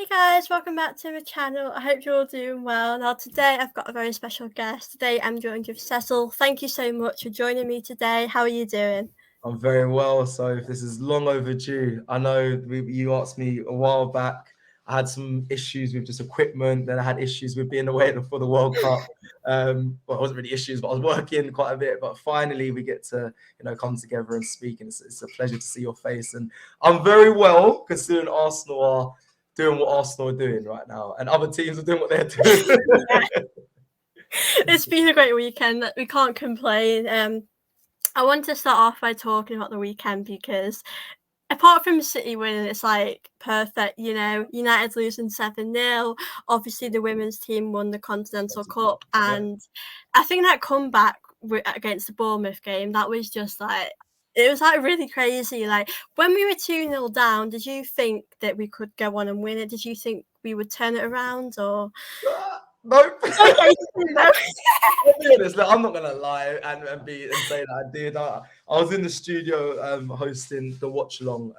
Hey guys, welcome back to the channel. I hope you're all doing well. Now today I've got a very special guest. Today I'm joined with Cecil. Thank you so much for joining me today. How are you doing? I'm very well. So this is long overdue. I know you asked me a while back. I had some issues with just equipment. Then I had issues with being away for the World Cup. Well, it wasn't really issues, but I was working quite a bit. But finally, we get to come together and speak, and it's a pleasure to see your face. And I'm very well considering Arsenal are doing what Arsenal are doing right now, and other teams are doing what they're doing. It's been a great weekend. We can't complain. I want to start off by talking about the weekend because apart from City winning, it's like perfect. United losing 7-0. Obviously, the women's team won the Continental Cup, and I think that comeback against the Bournemouth game, that was just like, it was like really crazy. Like when we were 2-0 down, did you think that we could go on and win it? Did you think we would turn it around or? Nope. Okay, no. I'll be honest, look, I'm not gonna lie and say that I did. I was in the studio hosting the watch along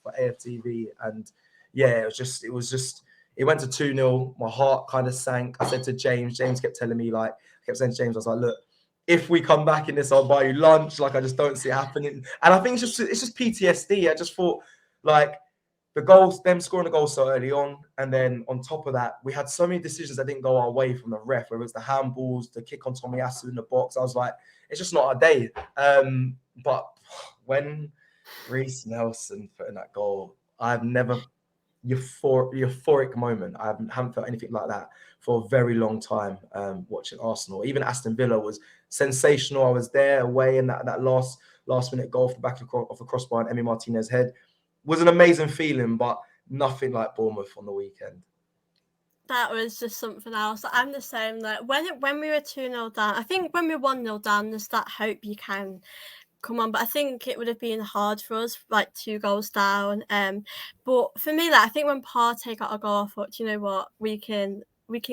for AFTV, and yeah, it went to 2-0. My heart kind of sank. I said to James kept telling me, like, I kept saying to James, I was like, look, if we come back in this, I'll buy you lunch. Like, I just don't see it happening. And I think it's just PTSD. I just thought, like, the goals, them scoring the goal so early on, and then on top of that, we had so many decisions that didn't go our way from the ref, whether it was the handballs, the kick on Tomiyasu in the box. I was like, it's just not our day. But when Reece Nelson put in that goal, I've never euphoric moment. I haven't felt anything like that for a very long time. Watching Arsenal, even Aston Villa was sensational. I was there away, and that last minute goal off the back of the crossbar and Emi Martinez's head was an amazing feeling, but nothing like Bournemouth on the weekend. That was just something else. I'm the same. Like when we were 2-0 down, I think when we were 1-0 down, there's that hope you can come on. But I think it would have been hard for us, like 2 goals down. But for me, like I think when Partey got a goal, I thought, you know what, we can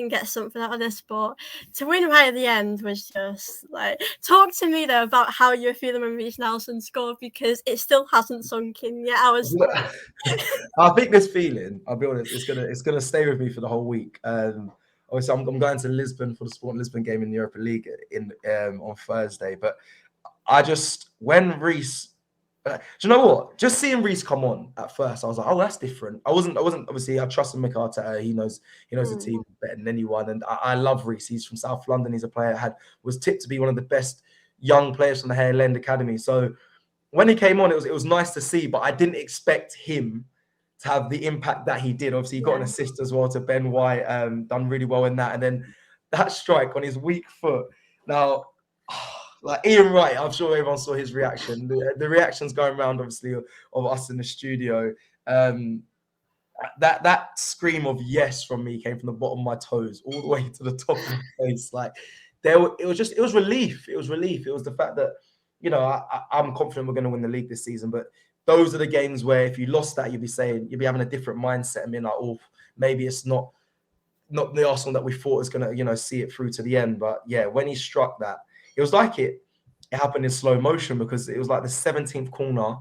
get something out of this. But to win right at the end was just like, talk to me though about how you were feeling when Reece Nelson scored, because it still hasn't sunk in yet. I think this feeling, I'll be honest, it's gonna stay with me for the whole week. Obviously, I'm going to Lisbon for the Sporting Lisbon game in the Europa League on Thursday. But when Reece, do you know what? Just seeing Reece come on at first, I was like, oh, that's different. I wasn't obviously. I trust Mikel Arteta. He knows the team better than anyone, and I love Reece. He's from South London. He's a player was tipped to be one of the best young players from the Hale End Academy. So when he came on, it was nice to see, but I didn't expect him to have the impact that he did. Obviously, he got an assist as well to Ben White, done really well in that, and then that strike on his weak foot. Now, like Ian Wright, I'm sure everyone saw his reaction. The reactions going around, obviously, of us in the studio. That scream of yes from me came from the bottom of my toes all the way to the top of my face. Like it was relief. It was relief. It was the fact that I'm confident we're going to win the league this season. But those are the games where if you lost that, you'd be having a different mindset and being like, oh, maybe it's not the Arsenal that we thought was going to see it through to the end. But yeah, when he struck that, it was like it happened in slow motion, because it was like the 17th corner.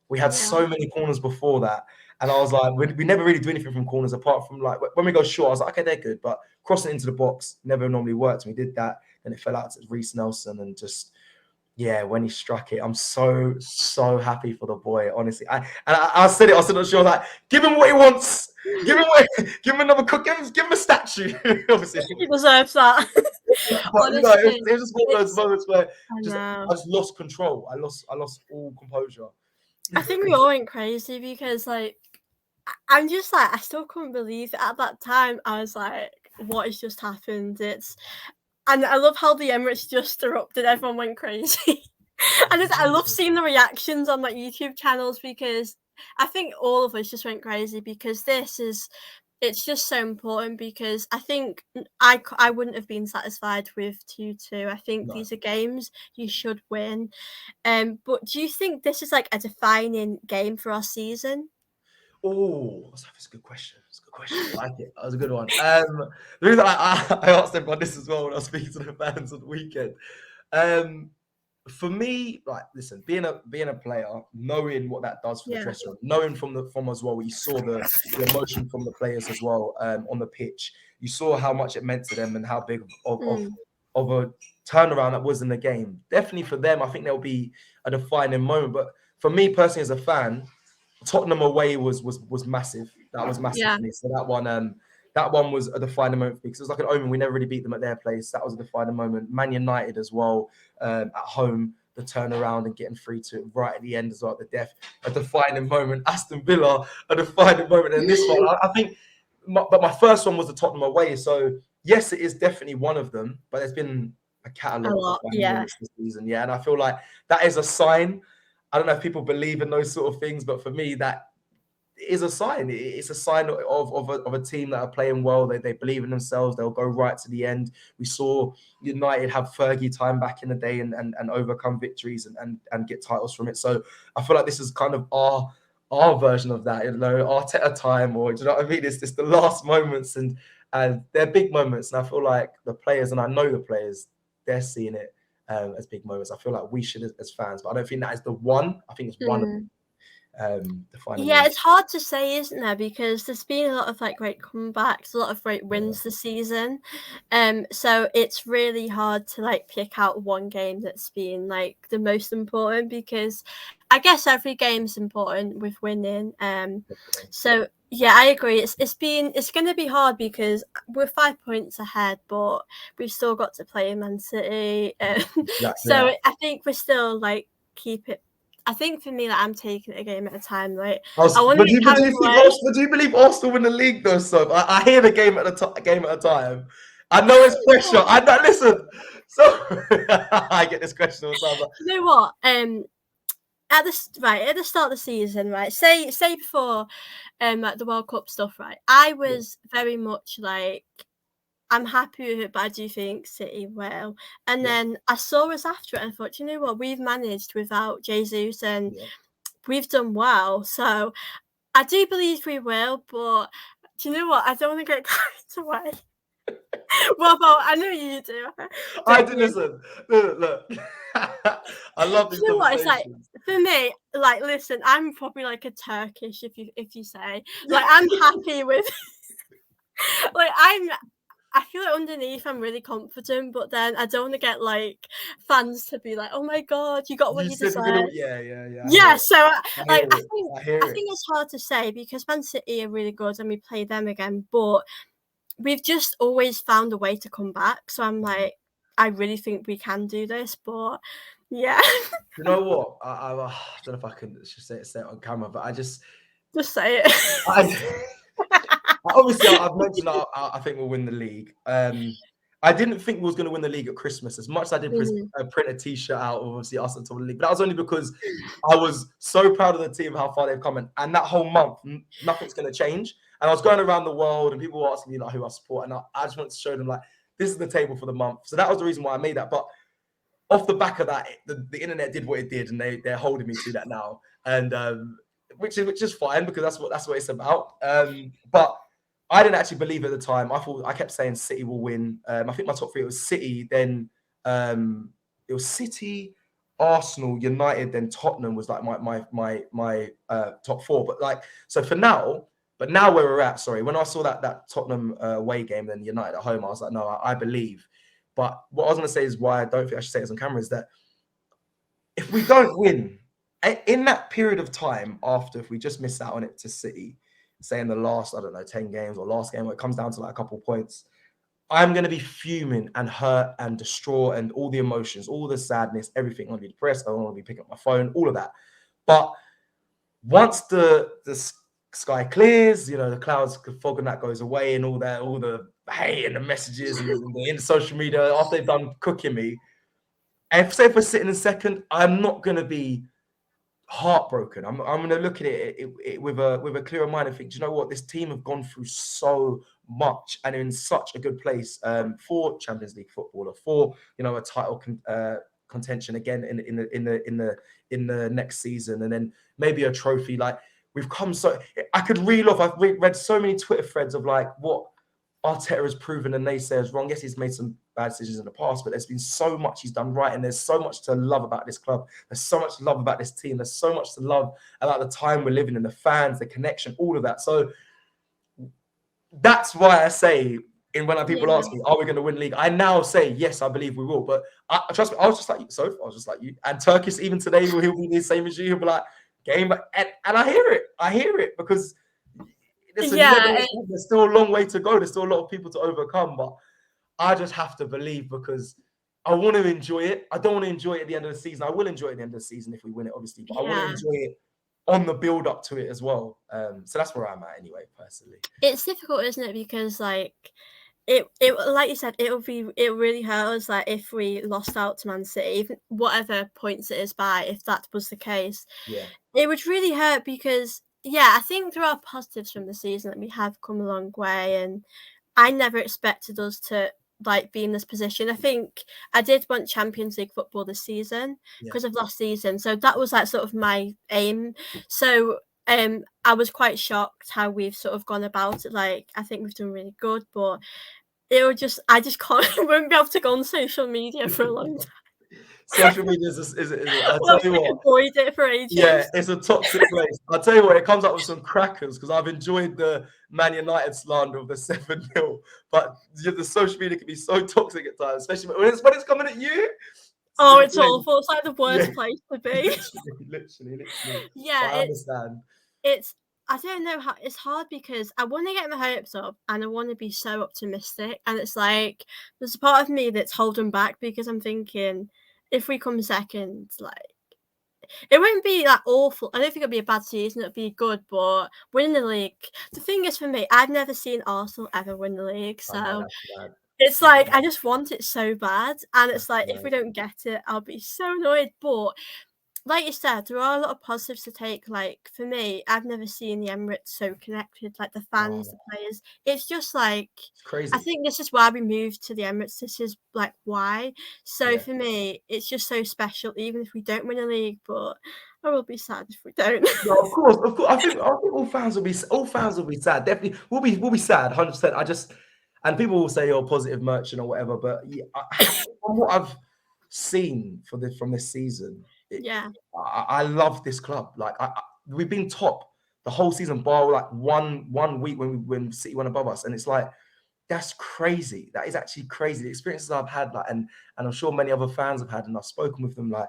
We had so many corners before that. And I was like, we never really do anything from corners apart from like when we go short. I was like, okay, they're good, but crossing into the box never normally works. We did that, and it fell out to Reece Nelson, and just when he struck it, I'm so happy for the boy. Honestly, I said it. I said on the show, like, give him what he wants. Give him another cook. Give him a statue. Obviously, he deserves that. But it was just one of those moments where I just lost control. I lost all composure. I think we all went crazy because, like, I'm just like, I still couldn't believe it. At that time, I was like, what has just happened? And I love how the Emirates just erupted. Everyone went crazy. And I love seeing the reactions on like YouTube channels, because I think all of us just went crazy, because it's just so important, because I think I wouldn't have been satisfied with 2-2. I think these are games you should win. But do you think this is like a defining game for our season? Oh, that's a good question. That's a good question. I like it. That was a good one. The reason I asked everyone this as well when I was speaking to the fans on the weekend. for me, like, listen, being a player, knowing what that does for the Yeah. dressing room, knowing from as well, you saw the emotion from the players as well on the pitch. You saw how much it meant to them and how big of a turnaround that was in the game. Definitely for them, I think there'll be a defining moment. But for me personally, as a fan, Tottenham away was massive. That was massive Yeah. for me. So that one was a defining moment because it was like an omen. We never really beat them at their place. That was a defining moment. Man United as well at home, the turnaround and getting free to it right at the end as well, at the death, a defining moment. Aston Villa, a defining moment. And this one, I think, but my first one was the Tottenham away. So yes, it is definitely one of them. But there's been a catalogue of defining moments this season. Yeah, and I feel like that is a sign. I don't know if people believe in those sort of things, but for me, that is a sign. It's a sign of a team that are playing well. They believe in themselves. They'll go right to the end. We saw United have Fergie time back in the day and overcome victories and get titles from it. So I feel like this is kind of our version of that, Arteta time, or do you know what I mean? It's just the last moments and they're big moments. And I feel like the players, and I know the players, they're seeing it as big moments. I feel like we should as fans, but I don't think that is the one. I think it's one of the final Yeah, moment. it's hard to say, isn't there? Because there's been a lot of like great comebacks, a lot of great wins this season. So it's really hard to like pick out one game that's been like the most important because I guess every game's important with winning. So yeah, I agree. It's gonna be hard because we're 5 points ahead, but we've still got to play Man City. Exactly. So I think we're still like keep it. I think for me, like, I'm taking it a game at a time. Like, I want to But get carried away. do you believe Arsenal win the league though? So I hear the game at a time. I know it's pressure. I know. Listen, so I get this question all the time. But You know what? At the start of the season, right? Say before, like the World Cup stuff, right? I was very much like, I'm happy with it, but I do think City will. And then I saw us after it and I thought, you know what? We've managed without Jesus and we've done well. So I do believe we will, but do you know what? I don't want to get carried away. Well, I know you do. I Don't did you? listen. Look. I love Do these you know what? It's like conversations. for me, like listen, I'm probably like a Turkish if you say. Like I'm happy with like I feel like underneath I'm really confident, but then I don't want to get like fans to be like, "Oh my god, you got what You you said we're deserve." gonna. Yeah. I hear Yeah, it. so I like hear it. I hear I it. think it's hard to say because Man City are really good and we play them again, but we've just always found a way to come back. So I'm like, I really think we can do this, but yeah, You know what? I don't know if I can just say it on camera, but just say it. I obviously, I've mentioned I think we'll win the league. I didn't think we was going to win the league at Christmas as much as I did print a T-shirt out of obviously us until the league. But that was only because I was so proud of the team, how far they've come, and that whole month, nothing's going to change. And I was going around the world, and people were asking me like who I support, and I just wanted to show them like this is the table for the month. So that was the reason why I made that. But off the back of that, the internet did what it did, and they're holding me to that now, and which is fine because that's what it's about. But I didn't actually believe at the time. I kept saying City will win. I think my top three, it was City, then it was City, Arsenal, United, then Tottenham was like my top four. But like so for now, but now where we're at, sorry, when I saw that Tottenham away game, then United at home, I was like, no, I believe. But what I was going to say is why I don't think I should say this on camera is that if we don't win in that period of time after, if we just miss out on it to City, say in the last, I don't know, 10 games or last game, where it comes down to like a couple of points, I'm going to be fuming and hurt and distraught and all the emotions, all the sadness, everything. I'm going to be depressed. I don't want to be picking up my phone, all of that. But once the sky clears, the clouds, fog and that goes away and all the hey and the messages and the social media, after they've done cooking me, and if we're sitting in second, I'm not going to be heartbroken. I'm going to look at it with a clearer mind and think, do you know what? This team have gone through so much and in such a good place for Champions League football, or for a title contention again in the next season, and then maybe a trophy. Like we've come so. I could reel off. I've read so many Twitter threads of like what Arteta has proven the naysayers wrong. Yes, he's made some bad decisions in the past, but there's been so much he's done right, and there's so much to love about this club. There's so much to love about this team. There's so much to love about the time we're living in, the fans, the connection, all of that. So that's why I say, when people ask me, are we going to win league? I now say, yes, I believe we will. But trust me, I was just like you, Soph. I was just like you. And Turkish, even today, he'll be the same as you. He'll be like, game. And I hear it. I hear it because there's still a long way to go. There's still a lot of people to overcome. But I just have to believe because I want to enjoy it. I don't want to enjoy it at the end of the season. I will enjoy it at the end of the season if we win it, obviously. But I want to enjoy it on the build up to it as well. So that's where I'm at anyway, personally. It's difficult, isn't it? Because like it like you said, it really hurt us like if we lost out to Man City, even whatever points it is by, if that was the case. Yeah. It would really hurt because I think there are positives from the season that we have come a long way, and I never expected us to like be in this position. I think I did want Champions League football this season because of last season, so that was like sort of my aim. So I was quite shocked how we've sort of gone about it. Like I think we've done really good, but I just can't won't be able to go on social media for a long time. Social media is I'll tell you what, avoid it for ages. Yeah, it's a toxic place. I'll tell you what, it comes up with some crackers because I've enjoyed the Man United slander of the 7-0, but the social media can be so toxic at times, especially when it's coming at you. Oh, it's awful. It's like the worst place to be. Literally. Yeah, I understand. I don't know how it's hard because I want to get my hopes up and I want to be so optimistic, and it's like there's a part of me that's holding back because I'm thinking if we come second, like it won't be that awful. I don't think it'll be a bad season. It'll be good, but winning the league. The thing is, for me, I've never seen Arsenal ever win the league, so it's like I just want it so bad, and it's like if we don't get it, I'll be so annoyed. But like you said, there are a lot of positives to take. Like for me, I've never seen the Emirates so connected. Like the fans, the players. It's just like it's crazy. I think this is why we moved to the Emirates. This is like why. So for me, it's just so special. Even if we don't win a league, but I will be sad if we don't. No, of course. I think all fans will be sad. Definitely, we'll be sad. 100%. And people will say you're a positive merchant or whatever, but from what I've seen from this season. I love this club. Like we've been top the whole season, bar like one week when City went above us, and it's like that's crazy. That is actually crazy. The experiences I've had, like, and I'm sure many other fans have had, and I've spoken with them. Like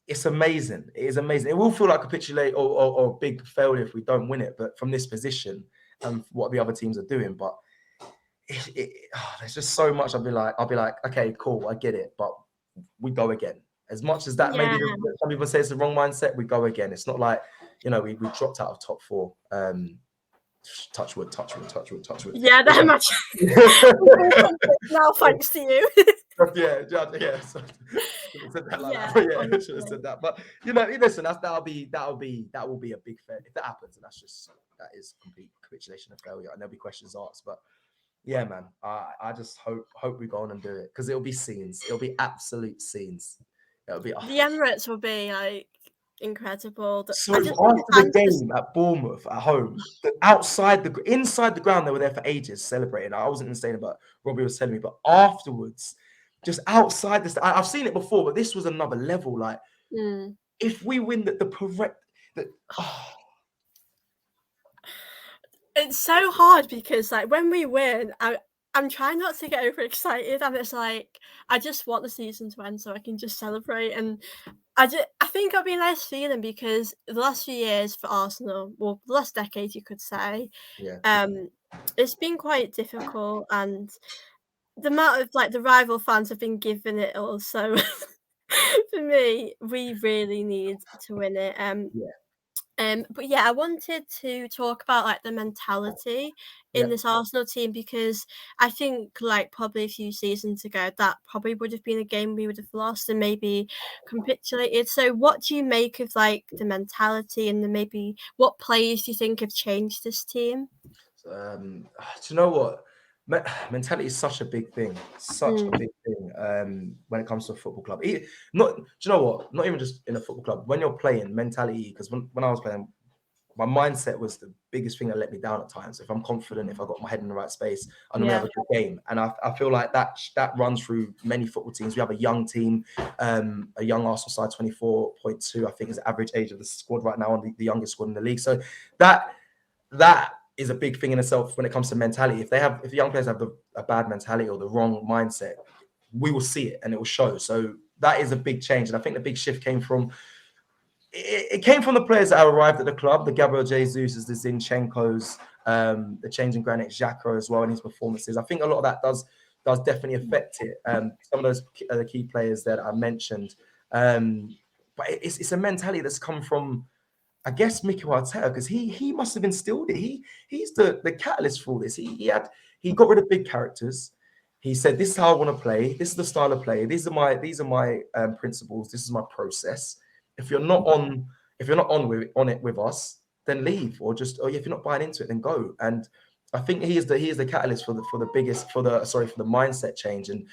it's amazing. It is amazing. It will feel like a capitulate or a big failure if we don't win it, but from this position and what the other teams are doing, but there's just so much. I'll be like, okay, cool, I get it, but we go again. As much as that, maybe some people say it's the wrong mindset, we go again. It's not like, we dropped out of top 4. Touch wood. Yeah, that much. Now, thanks to you. Yeah. So, said that like that. But yeah, I should have said that. But listen, that will be a big fail if that happens, and that is complete capitulation and failure, and there'll be questions asked. But yeah, man, I just hope we go on and do it because it'll be scenes. It'll be absolute scenes. It'll be the Emirates will be like incredible. So after the game at Bournemouth at home, inside the ground, they were there for ages celebrating. I wasn't insane about Robbie was telling me, but afterwards, just outside this, I've seen it before, but this was another level. Like if we win it's so hard because like when we win, I'm trying not to get overexcited, and it's like I just want the season to end so I can just celebrate. And I think it'll be a nice feeling because the last few years for Arsenal, well, the last decade you could say, it's been quite difficult, and the amount of like the rival fans have been giving it all. So for me, we really need to win it. But yeah, I wanted to talk about like the mentality in this Arsenal team because I think like probably a few seasons ago that probably would have been a game we would have lost and maybe capitulated. So what do you make of like the mentality and maybe what players do you think have changed this team? Do you know what? Mentality is such a big thing, when it comes to a football club. Do you know what? Not even just in a football club. When you're playing, mentality, because when I was playing, my mindset was the biggest thing that let me down at times. If I'm confident, if I got my head in the right space, I'm gonna have a good game. And I feel like that runs through many football teams. We have a young team, a young Arsenal side, 24.2, I think is the average age of the squad right now, and the youngest squad in the league. So that is a big thing in itself when it comes to mentality. If the young players have a bad mentality or the wrong mindset, we will see it and it will show. So that is a big change. And I think the big shift came from the players that arrived at the club, the Gabriel Jesus, the Zinchenko's, the change in Granit Xhaka as well in his performances. I think a lot of that does definitely affect it. Some of those are the key players that I mentioned. But it's a mentality that's come from, I guess, Mikel Arteta, because he must have instilled it. He's the catalyst for all this. He got rid of big characters. He said, "This is how I want to play. This is the style of play. These are my principles. This is my process. If you're not on it with us, then leave, or if you're not buying into it, then go." And I think he is the catalyst for the mindset change. And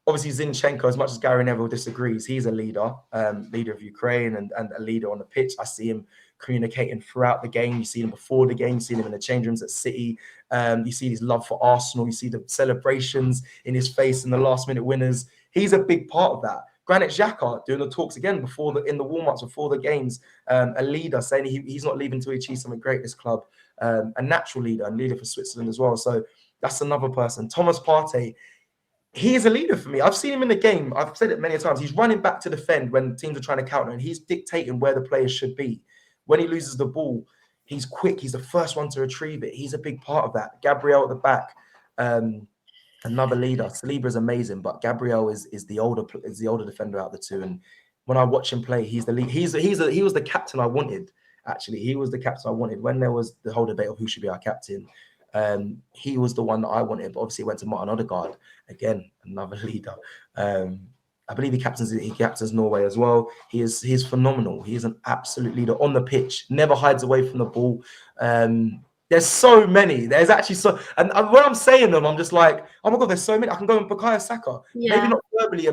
obviously Zinchenko, as much as Gary Neville disagrees, he's a leader of Ukraine and a leader on the pitch. I see him communicating throughout the game. You see him before the game. You see him in the change rooms at City. You see his love for Arsenal. You see the celebrations in his face and the last-minute winners. He's a big part of that. Granit Xhaka doing the talks again in the warm-ups before the games. A leader saying he's not leaving until he achieves something great at this club. A natural leader and leader for Switzerland as well. So that's another person. Thomas Partey. He is a leader for me. I've seen him in the game. I've said it many times. He's running back to defend when teams are trying to counter, and he's dictating where the players should be. When he loses the ball, he's quick. He's the first one to retrieve it. He's a big part of that. Gabriel at the back, another leader. Saliba is amazing, but Gabriel is the older defender out of the two. And when I watch him play, he's the lead. He was the captain I wanted. Actually, he was the captain I wanted when there was the whole debate of who should be our captain. He was the one that I wanted, but obviously went to Martin Odegaard. Again, another leader. I believe he captains Norway as well. He's phenomenal. He is an absolute leader on the pitch, never hides away from the ball. There's so many. There's actually and when I'm saying them, I'm just like, oh my God, there's so many. I can go in Bukayo Saka. Yeah. Maybe not verbally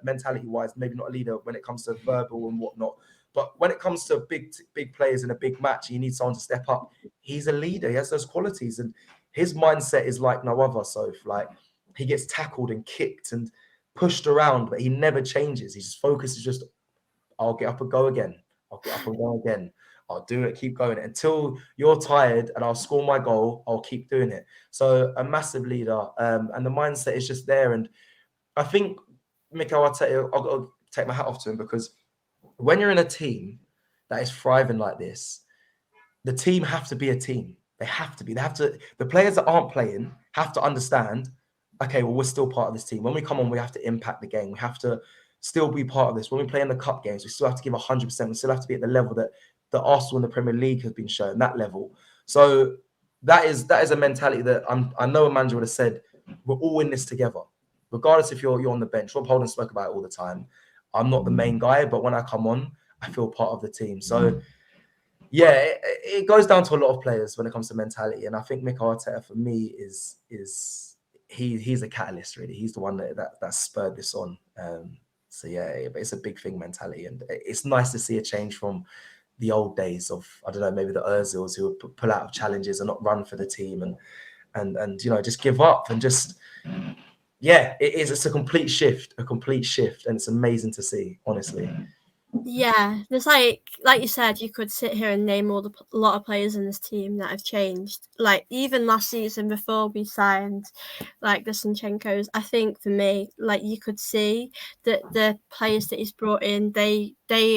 mentality-wise, maybe not a leader when it comes to verbal and whatnot. But when it comes to big players in a big match, you need someone to step up. He's a leader. He has those qualities, and his mindset is like no other. So, like, he gets tackled and kicked and pushed around, but he never changes. His focus is just, I'll get up and go again. I'll get up and go again. I'll do it, keep going until you're tired, and I'll score my goal. I'll keep doing it. So, a massive leader, and the mindset is just there. And I think Mikel Arteta, I'll take my hat off to him, because when you're in a team that is thriving like this, the team have to be a team. They have to be. The players that aren't playing have to understand, okay, well, we're still part of this team. When we come on, we have to impact the game. We have to still be part of this. When we play in the cup games, we still have to give 100%. We still have to be at the level that the Arsenal in the Premier League has been shown, that level. So that is a mentality that I know a manager would have said, we're all in this together. Regardless if you're on the bench. Rob Holding spoke about it all the time. I'm not the main guy, but when I come on, I feel part of the team. So, yeah, it goes down to a lot of players when it comes to mentality. And I think Mikel Arteta, for me, he's a catalyst, really. He's the one that spurred this on. So, yeah, but it's a big thing, mentality. And it's nice to see a change from the old days of, I don't know, maybe the Ozils who would pull out of challenges and not run for the team and just give up and just... Yeah, it is. It's a complete shift, and it's amazing to see, honestly. Yeah, there's like you said, you could sit here and name a lot of players in this team that have changed. Like even last season before we signed, like the Sinchenkos, I think for me, like you could see that the players that he's brought in, they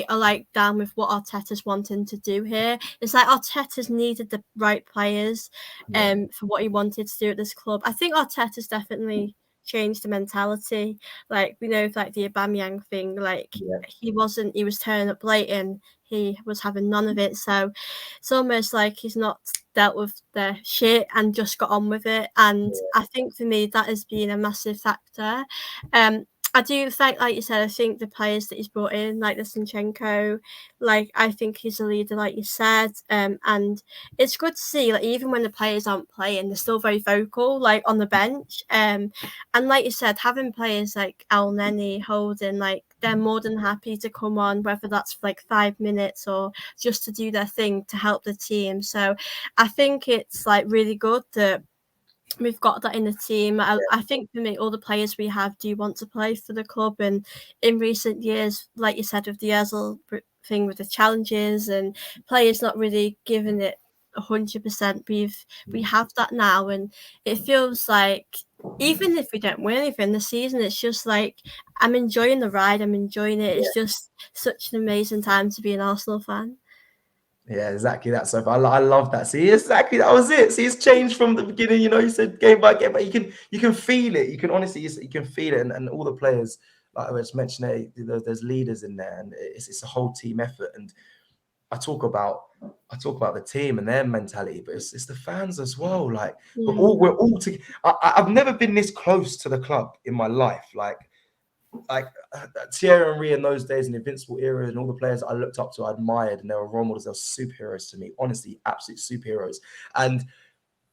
are like down with what Arteta's wanting to do here. It's like Arteta's needed the right players, for what he wanted to do at this club. I think Arteta's definitely changed the mentality. Like we know, like the Aubameyang thing, like he was turning up late and he was having none of it. So it's almost like he's not dealt with the shit and just got on with it. And I think for me that has been a massive factor. I do think, like you said, I think the players that he's brought in, like the Zinchenko, like I think he's a leader, like you said. And it's good to see, like even when the players aren't playing, they're still very vocal, like on the bench. And like you said, having players like El Neni, Holding, like they're more than happy to come on, whether that's for like 5 minutes or just to do their thing to help the team. So I think it's like really good that we've got that in the team. I think for me, all the players we have do want to play for the club. And in recent years, like you said, with the Ozil thing with the challenges and players not really giving it 100%, we have that now, and it feels like even if we don't win anything this season, it's just like I'm enjoying the ride. I'm enjoying it. It's just such an amazing time to be an Arsenal fan. Yeah, exactly that. So I love that. See, exactly that was it. See, it's changed from the beginning. You know, you said game by game, but you can feel it. You can honestly, you can feel it, and all the players, like I was mentioning, there's leaders in there, and it's a whole team effort. And I talk about the team and their mentality, but it's the fans as well. Like we're all together. I've never been this close to the club in my life. Like Thierry Henry in those days, in the Invincible era, and all the players I looked up to, I admired, and they were role models. They were superheroes to me. Honestly, absolute superheroes. And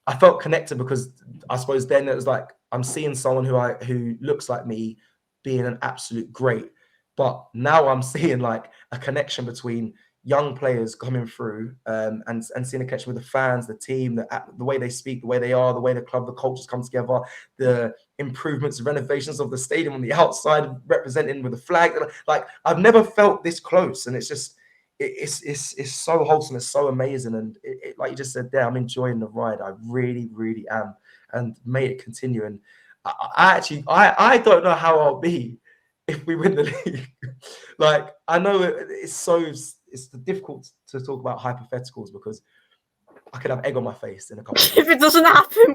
I felt connected because I suppose then it was like I'm seeing someone who looks like me being an absolute great. But now I'm seeing like a connection between young players coming through, and seeing a connection with the fans, the team, the way they speak, the way they are, the way the club, the cultures come together, the improvements, renovations of the stadium on the outside, representing with the flag. Like I've never felt this close, and it's just it's so wholesome, it's so amazing, and like you just said there, I'm enjoying the ride. I really, really am, and may it continue. And I don't know how I'll be if we win the league. Like I know it's difficult to talk about hypotheticals because I could have egg on my face in a couple of If it doesn't happen,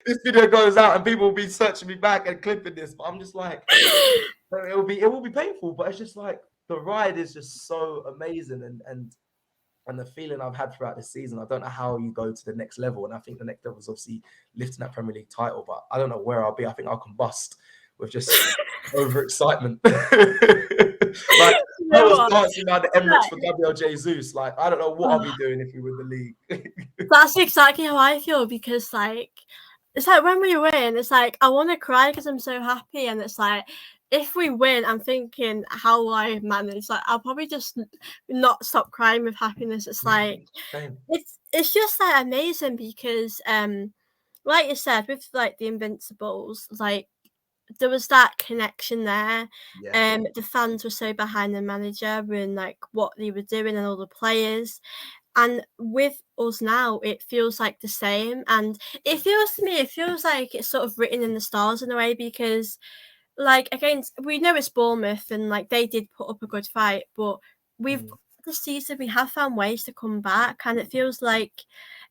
this video goes out and people will be searching me back and clipping this, but I'm just like, it will be painful, but it's just like the ride is just so amazing, and the feeling I've had throughout this season. I don't know how you go to the next level, and I think the next level is obviously lifting that Premier League title, but I don't know where I'll be. I think I'll combust with just overexcitement. Like I was dancing around the Emirates for Gabriel Jesus. Like I don't know what I'll be doing if we win the league. That's exactly how I feel, because like it's like when we win, it's like I want to cry because I'm so happy, and it's like if we win, I'm thinking how will I manage? Like I'll probably just not stop crying with happiness. It's like it's just like amazing because like you said, with like the Invincibles, like there was that connection there. The fans were so behind the manager and like what they were doing and all the players. And with us now, it feels like the same. And it feels to me, it feels like it's sort of written in the stars in a way, because like against, we know it's Bournemouth and like they did put up a good fight, but we've this season we have found ways to come back, and it feels like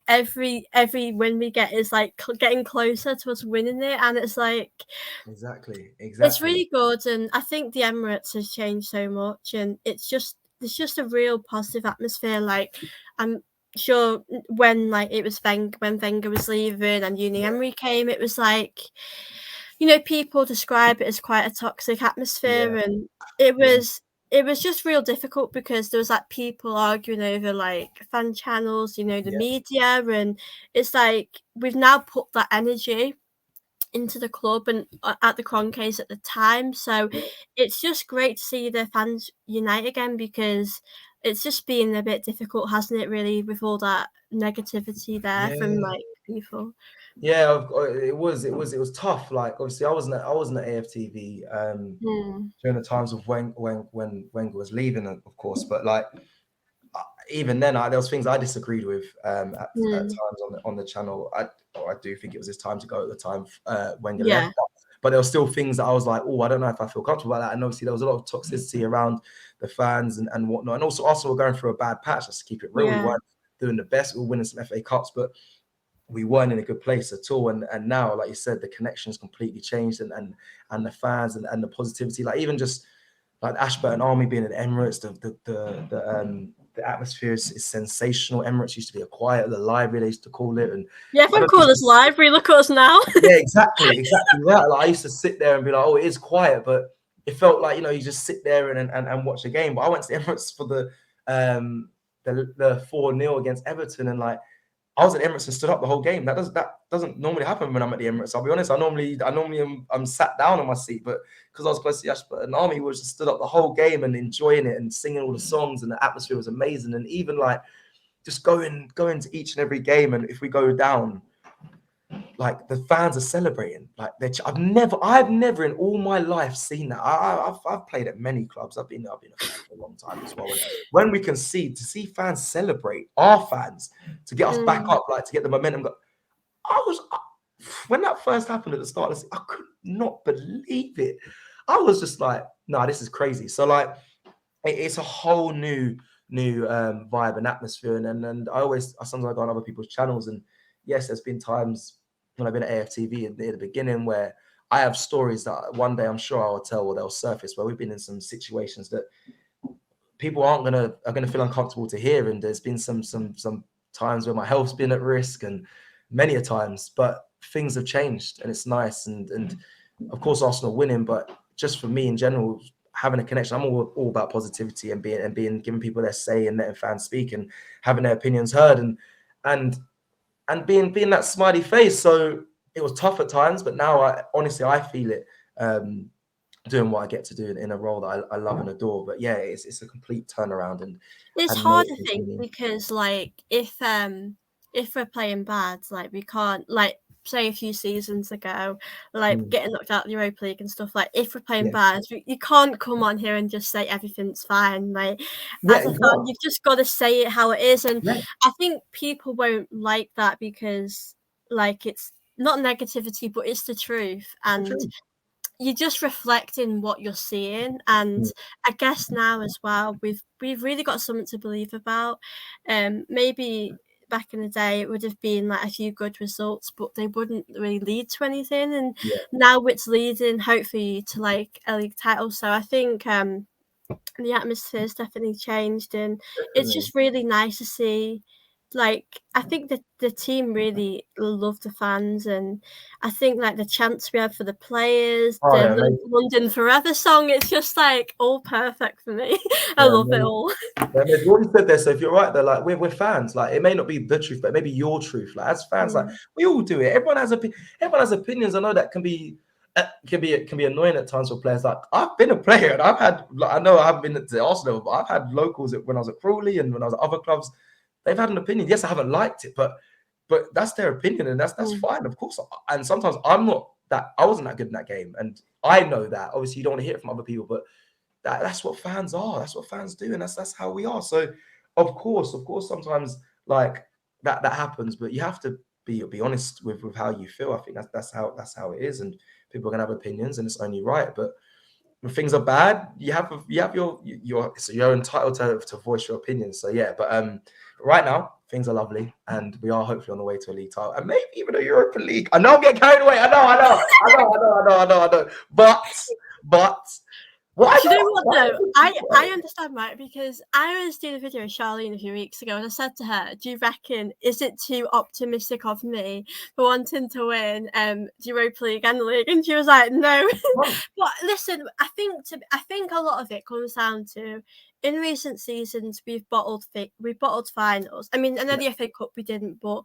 every win we get is like getting closer to us winning it, and it's like exactly it's really good. And I think the Emirates has changed so much, and it's just a real positive atmosphere. Like I'm sure when like it was when Wenger was leaving and Uni Emery came, it was like, you know, people describe it as quite a toxic atmosphere, and it was just real difficult because there was like people arguing over like fan channels, you know, the media, and it's like we've now put that energy into the club and at the Croncase at the time. So it's just great to see the fans unite again, because it's just been a bit difficult, hasn't it, really, with all that negativity there from like people. Yeah, it was tough. Like obviously, I wasn't at AFTV during the times of when Wenger was leaving, of course. But like even then, there was things I disagreed with at times on the channel. I do think it was his time to go at the time Wenger left. But there were still things that I was like, oh, I don't know if I feel comfortable about that. And obviously, there was a lot of toxicity around the fans and whatnot. And also, Arsenal were going through a bad patch. Just to keep it real, we weren't doing the best. We were winning some FA Cups, but we weren't in a good place at all. And now, like you said, the connection's completely changed, and the fans and the positivity, like even just like Ashburton Army being in Emirates, the atmosphere is sensational. Emirates used to be a quiet, the library they used to call it, and everyone called us library. Look at us now. Yeah, exactly that. Like I used to sit there and be like, oh, it is quiet, but it felt like, you know, you just sit there and watch a game. But I went to Emirates for the 4-0 against Everton, and like I was at Emirates and stood up the whole game. That doesn't normally happen when I'm at the Emirates. I'll be honest. I normally I'm sat down on my seat, but because I was close to Yash, but an army was just stood up the whole game and enjoying it and singing all the songs, and the atmosphere was amazing. And even like just going to each and every game, and if we go down, like the fans are celebrating. Like I've never in all my life seen that. I've played at many clubs. I've been a fan for a long time as well. And when we concede, to see fans celebrate, our fans, to get us back up, like to get the momentum. When that first happened at the start, I could not believe it. I was just like, no, this is crazy. So like, it's a whole new vibe and atmosphere. And I sometimes I go on other people's channels, and yes, there's been times when I've been at AFTV at the beginning where I have stories that one day I'm sure I'll tell, or they'll surface, where we've been in some situations that people are gonna feel uncomfortable to hear. And there's been some times where my health's been at risk, and many a times, but things have changed, and it's nice. And of course Arsenal winning, but just for me in general, having a connection, I'm all about positivity and giving people their say and letting fans speak and having their opinions heard, and being that smiley face. So it was tough at times, but now I feel it doing what I get to do in a role that I love and adore. But yeah, it's a complete turnaround. And it's hard, I think, because like if we're playing bad, like we can't, like say a few seasons ago, like getting knocked out of the Europa League and stuff, like if we're playing bad, you can't come on here and just say everything's fine. Like as a fan, you've just got to say it how it is. And I think people won't like that because like it's not negativity, but it's the truth. And you're just reflecting what you're seeing. And I guess now as well, we've really got something to believe about. Maybe back in the day it would have been like a few good results, but they wouldn't really lead to anything. And now it's leading hopefully to like a league title. So I think the atmosphere has definitely changed, and it's just really nice to see. Like I think that the team really love the fans, and I think like the chants we have for the players, the London Forever song, it's just like all perfect for me. I love it all. They've already said there, so if you're right, they're like we're fans. Like it may not be the truth, but maybe your truth. Like as fans, like we all do it. Everyone has opinions. I know that can be annoying at times for players. Like I've been a player, and I've had. Like, I know I haven't been to Arsenal, but I've had locals when I was at Crawley and when I was at other clubs. They've had an opinion. Yes, I haven't liked it, but that's their opinion, and that's fine, of course. And sometimes I wasn't that good in that game, and I know that. Obviously, you don't want to hear it from other people, but that's what fans are. That's what fans do, and that's how we are. So, of course, sometimes like that happens, but you have to be honest with how you feel. I think that's how it is, and people are gonna have opinions, and it's only right. But when things are bad, you're entitled to voice your opinion. So yeah, but right now things are lovely, and we are hopefully on the way to a league title, and maybe even a Europa League. I know I'm getting carried away. I know. But what? Do you know what though? I understand, right? Because I was doing a video with Charlene a few weeks ago, and I said to her, "Do you reckon is it too optimistic of me for wanting to win the Europa League and the league?" And she was like, "No." But listen, I think a lot of it comes down to in recent seasons we've bottled finals. I mean, I know the FA Cup we didn't, but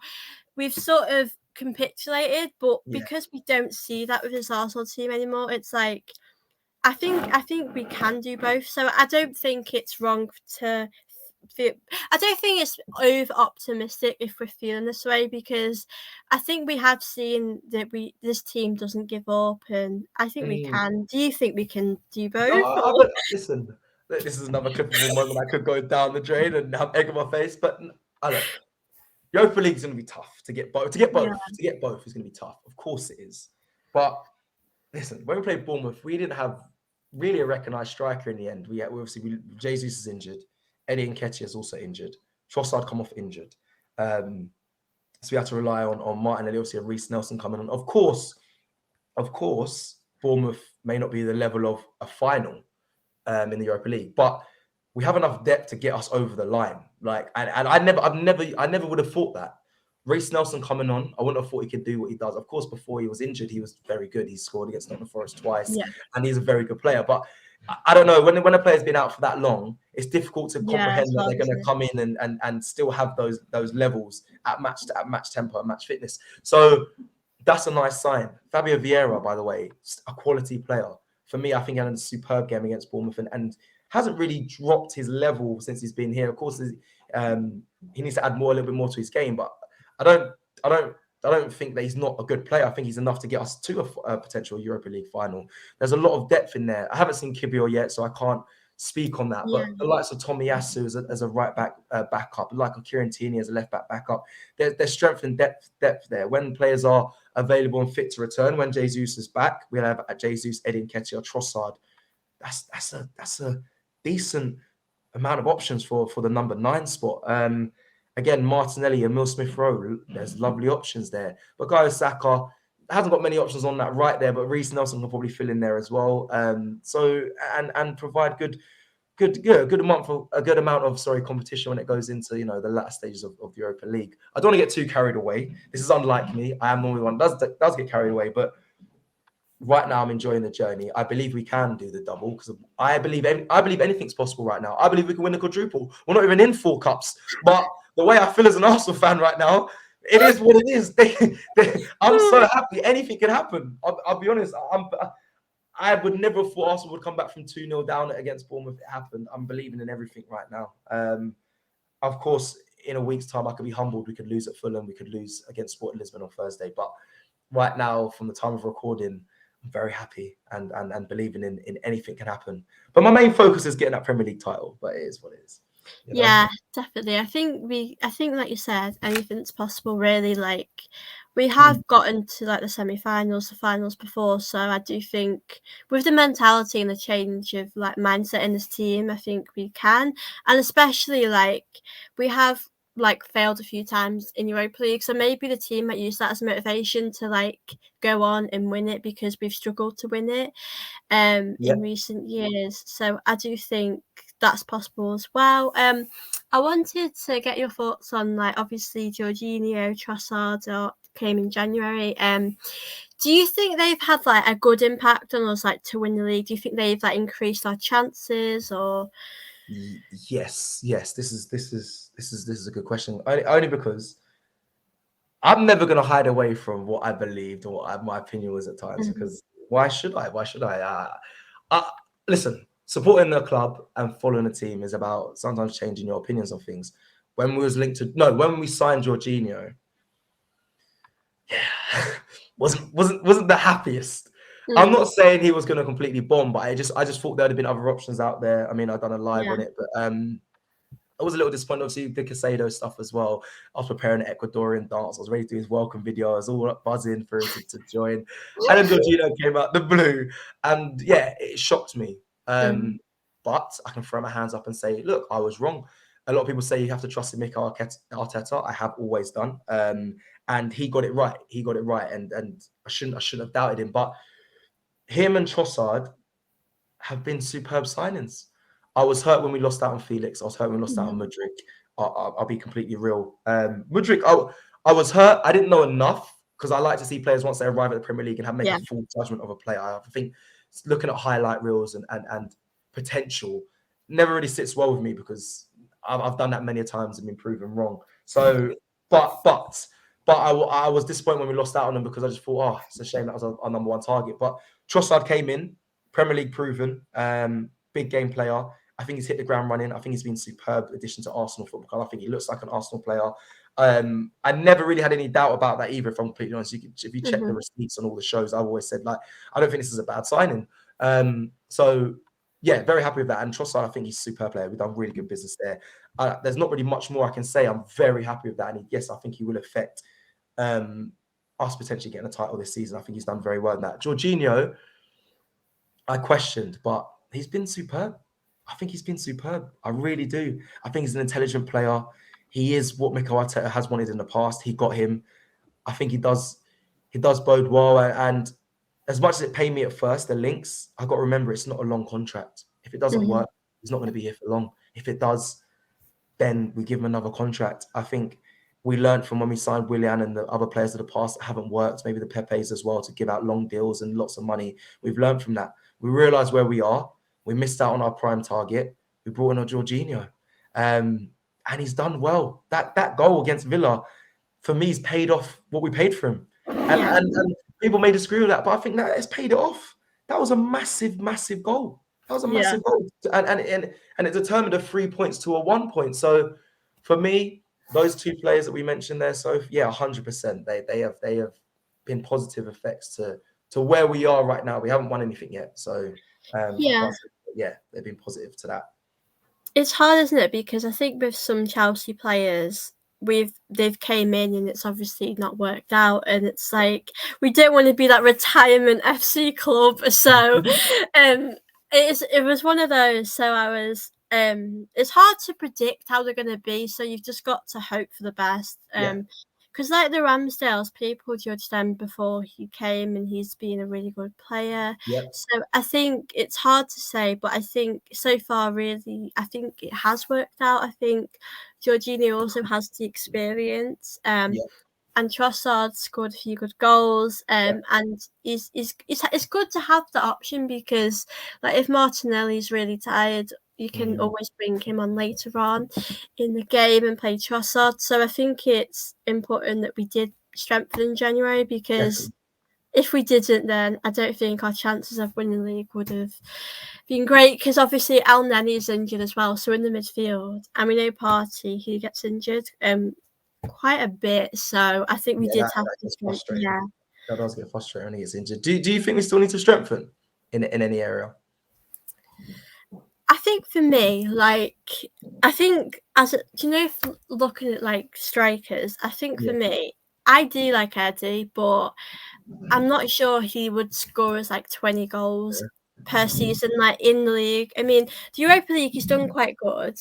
we've sort of capitulated. But because we don't see that with this Arsenal team anymore, it's like. I think we can do both. So I don't think it's wrong to feel. I don't think it's over optimistic if we're feeling this way, because I think we have seen that this team doesn't give up, and I think we can. Do you think we can do both? No, listen, this is another clippable moment. I could go down the drain and have egg on my face, but I don't. Europa League is going to be tough to get both. To get both is going to be tough. Of course it is. But listen, when we played Bournemouth, we didn't have really a recognised striker in the end. Jesus is injured. Eddie Nketiah is also injured. Trossard come off injured. So we had to rely on Martinelli. Obviously, a Reece Nelson coming on. Of course, Bournemouth may not be the level of a final in the Europa League, but we have enough depth to get us over the line. Like, and I never would have thought that. Reece Nelson coming on, I wouldn't have thought he could do what he does. Of course, before he was injured, he was very good. He scored against Nottingham Forest twice, and he's a very good player. But I don't know, when a player's been out for that long, it's difficult to Yeah, comprehend it's that hard, they're going isn't to it? come in and still have those levels at match tempo and match fitness. So that's a nice sign. Fabio Vieira, by the way, a quality player. For me, I think he had a superb game against Bournemouth and hasn't really dropped his level since he's been here. Of course, he needs to add a little bit more to his game, but I don't, I don't, I don't think that he's not a good player. I think he's enough to get us to a potential Europa League final. There's a lot of depth in there. I haven't seen Kibio yet, so I can't speak on that. Yeah. But the likes of Tomiyasu as a right back backup, like of Kieran Tierney as a left back backup, there's strength and depth there. When players are available and fit to return, when Jesus is back, we'll have Jesus, Eddie Nketiah, Trossard. That's a decent amount of options for the number 9 spot. Again, Martinelli, Emil Smith Rowe, there's lovely options there. But Bukayo Saka hasn't got many options on that right there, but Reece Nelson can probably fill in there as well. So and provide a good amount of competition when it goes into the latter stages of the Europa League. I don't want to get too carried away. This is unlike me. I am normally one that does get carried away, but right now I'm enjoying the journey. I believe we can do the double because I believe anything's possible right now. I believe we can win the quadruple. We're not even in 4 cups, but the way I feel as an Arsenal fan right now, it is what it is. I'm so happy. Anything can happen. I'll be honest. I would never have thought Arsenal would come back from 2-0 down against Bournemouth. It happened. I'm believing in everything right now. Of course, in a week's time, I could be humbled. We could lose at Fulham. We could lose against Sporting Lisbon on Thursday. But right now, from the time of recording, I'm very happy and believing in anything can happen. But my main focus is getting that Premier League title. But it is what it is. Yeah, definitely. I think like you said, anything's possible really. Like we have gotten to like the semi-finals, the finals before, so I do think with the mentality and the change of like mindset in this team, I think we can. And especially like we have like failed a few times in Europa League, so maybe the team might use that as motivation to like go on and win it because we've struggled to win it in recent years. So I do think that's possible as well. I wanted to get your thoughts on like obviously Jorginho, Trossard came in January. Do you think they've had like a good impact on us like to win the league? Do you think they've like increased our chances or? Yes. This is a good question. Only because I'm never going to hide away from what I believed or what my opinion was at times. Because why should I? Listen, supporting the club and following a team is about sometimes changing your opinions on things. When we signed Jorginho, wasn't the happiest. I'm not saying he was going to completely bomb, but I just thought there'd have been other options out there. I mean, I've done a live on it, but I was a little disappointed. Obviously, the Casado stuff as well. I was preparing an Ecuadorian dance. I was ready to do his welcome video. I was all up buzzing for him to join. And then Jorginho came out the blue. And yeah, it shocked me. But I can throw my hands up and say, look, I was wrong. A lot of people say you have to trust in Mikel Arteta. I have always done. And he got it right. And I shouldn't have doubted him. But him and Trossard have been superb signings. I was hurt when we lost out on Felix. I was hurt when we lost out on Mudryk. I'll be completely real. Mudryk, I was hurt. I didn't know enough because I like to see players once they arrive at the Premier League and make a full judgment of a player. I think looking at highlight reels and potential never really sits well with me because I've done that many times and been proven wrong. So, but I was disappointed when we lost out on them because I just thought, it's a shame that was our number 1 target. But Trossard came in, Premier League proven, big game player. I think he's hit the ground running. I think he's been a superb addition to Arsenal Football Club. I think he looks like an Arsenal player. I never really had any doubt about that either, if I'm completely honest. If you check the receipts on all the shows, I've always said, like, I don't think this is a bad signing. So, yeah, very happy with that. And Trossard, I think he's a superb player. We've done really good business there. There's not really much more I can say. I'm very happy with that. And yes, I think he will affect us potentially getting a title this season. I think he's done very well in that. Jorginho, I questioned, but he's been superb. I think he's been superb. I really do. I think he's an intelligent player. He is what Mikel Arteta has wanted in the past. He got him. I think he does bode well. And as much as it paid me at first, the links, I've got to remember it's not a long contract. If it doesn't work, he's not going to be here for long. If it does, then we give him another contract. I think we learned from when we signed Willian and the other players of the past that haven't worked, maybe the Pepes as well, to give out long deals and lots of money. We've learned from that. We realise where we are. We missed out on our prime target. We brought in a Jorginho, and he's done well. That goal against Villa, for me, has paid off what we paid for him. Yeah. And people may disagree with that, but I think that it's paid it off. That was a massive, massive goal. That was a Yeah. massive goal, and it determined a 3 points to a 1 point. So for me, those two players that we mentioned there, so yeah, 100%. They have been positive effects to where we are right now. We haven't won anything yet, so I Yeah. can't say, yeah, they've been positive to that. It's hard, isn't it? Because I think with some Chelsea players, they've came in and it's obviously not worked out, and it's like we don't want to be that retirement FC club. So, it was one of those. So I was. It's hard to predict how they're going to be. So you've just got to hope for the best. Yeah. Because like the Ramsdales, people judged them before he came, and he's been a really good player. Yep. So I think it's hard to say, but I think so far, really, I think it has worked out. I think Jorginho also has the experience, Yep. and Trossard scored a few good goals, Yep. and it's good to have the option because, like, if Martinelli's really tired, you can always bring him on later on in the game and play Trossard. So I think it's important that we did strengthen in January because. Definitely. If we didn't, then I don't think our chances of winning the league would have been great because obviously El Neni is injured as well. So in the midfield, and we know Partey, he gets injured quite a bit. So I think we did have to strengthen. Yeah. That does get frustrating when he gets injured. Do you think we still need to strengthen in any area? I think for me, like, I think looking at like strikers, I think for me, I do like Eddie, but I'm not sure he would score us like 20 goals per season, like in the league. I mean, the Europa League, he's done quite good.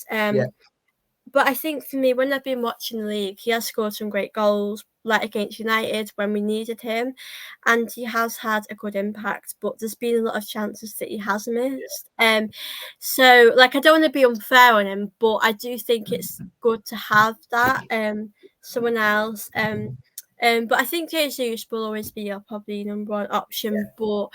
But I think for me, when I've been watching the league, he has scored some great goals, like against United when we needed him, and he has had a good impact. But there's been a lot of chances that he has missed. So like I don't want to be unfair on him, but I do think it's good to have that someone else. But I think Jesus will always be our probably number one option. But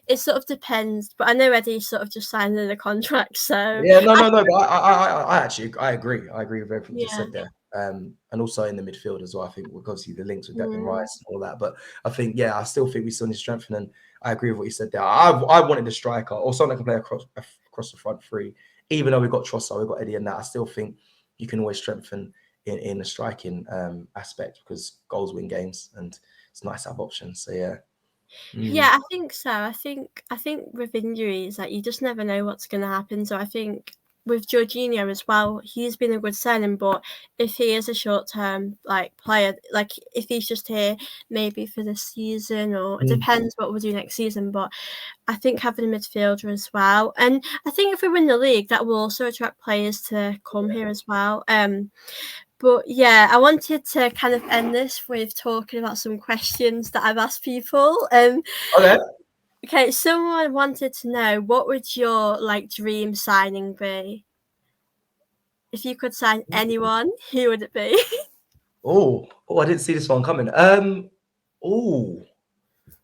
it sort of depends. But I know Eddie's sort of just signed a contract, so no. But I actually agree. I agree with everything you said there. And also in the midfield as well. I think obviously the links with Declan Rice and all that. But I think I still think we still need strength. And I agree with what you said there. I wanted a striker or someone that can play across the front three. Even though we've got Trossard, we've got Eddie and that, I still think you can always strengthen in the striking aspect because goals win games and it's nice to have options. So yeah. Yeah, I think so. I think with injuries, like you just never know what's going to happen. So I think with Jorginho as well, he's been a good signing. But if he is a short-term like player, like if he's just here maybe for this season, or it depends what we'll do next season. But I think having a midfielder as well, and I think if we win the league, that will also attract players to come here as well. But yeah, I wanted to kind of end this with talking about some questions that I've asked people. Okay, someone wanted to know, what would your like dream signing be? If you could sign anyone, who would it be? Oh, I didn't see this one coming.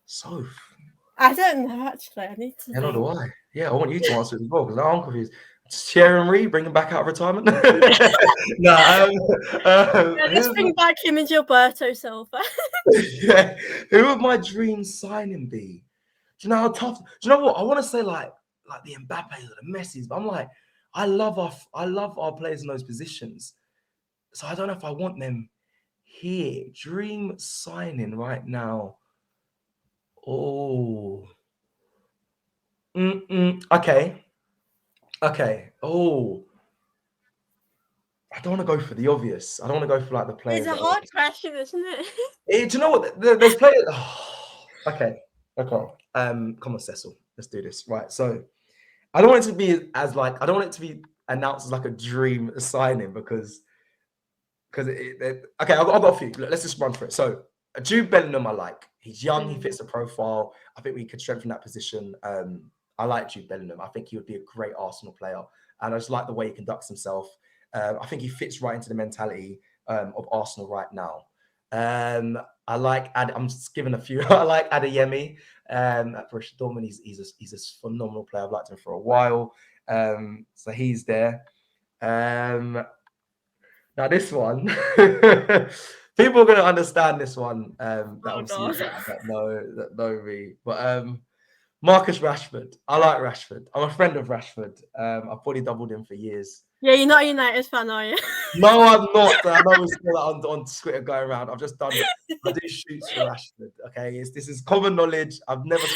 So I don't know actually. I need to. Nor do I. Yeah, I want you to answer it as well because I'm confused. Thierry, bring him back out of retirement. Let's bring back him and Gilberto Silva. Yeah, who would my dream signing be? Do you know how tough? Do you know what I want to say? Like the Mbappes or the Messis, but I'm like, I love our players in those positions. So I don't know if I want them here. Dream signing right now. Oh. Okay. Oh. I don't want to go for the obvious. I don't want to go for like the players. It's a hard question, isn't it? Do you know what? There's players. Oh, okay. Come on, Cecil. Let's do this. Right. So I don't want it to be I don't want it to be announced as like a dream signing because okay, I've got a few. Let's just run through it. So Jude Bellingham, I like. He's young. He fits the profile. I think we could strengthen that position. I like Jude Bellingham. I think he would be a great Arsenal player, and I just like the way he conducts himself. I think he fits right into the mentality of Arsenal right now. I like I'm just giving a few. I like Adeyemi at Borussia Dortmund. He's a phenomenal player. I've liked him for a while. So he's there. Now this one, people are going to understand this one. That Oh obviously god. that know me. But Marcus Rashford. I like Rashford. I'm a friend of Rashford. I've probably doubled him for years. Yeah, you're not a United fan, are you? No, I'm not. I know it's still on Twitter going around. I've just done. I do shoots for Rashford. Okay, this is common knowledge. I've never